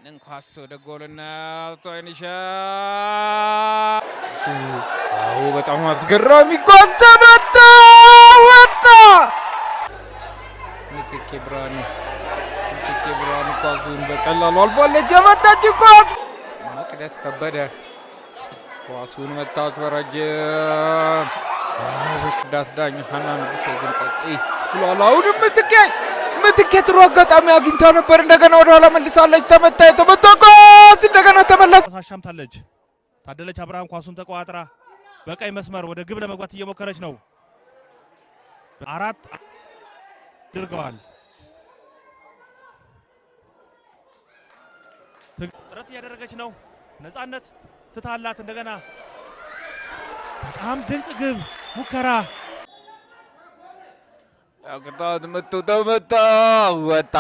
እንኳስ ወደ ጎልና ቶይንሻ አው በጣም አስገራሚ ኳስ ተመታ ወጣ ምትኬ ብራኑ ኳሱን በቀላሉ አልቦለች የመታች ኳስ መቅደስ ከበደ ኳሱን መታች በረጅም ቅዳት ዳኝ ሐናን ሰግን ቀጥይ ብሏል ምትኬ ጥሩ አጋጣሚ አግኝታ ነበር እንደገና ወደ ኋላ መልሳለች ተመታ ኳስ እንደገና ተመለሰ አሻምታለች ታደለች አብርሃም ኳሱን ተቋጥራ በቀይ መስመር ወደ ግብ ለመግባት እየሞከረች ነው አራት ድርገዋል ጥረት ያደረገች ነው ነፃነት ትታላት እንደገና በጣም ድንቅ ግብ ሙከራ አቅጣት መጥቶ ተመታ ወጣ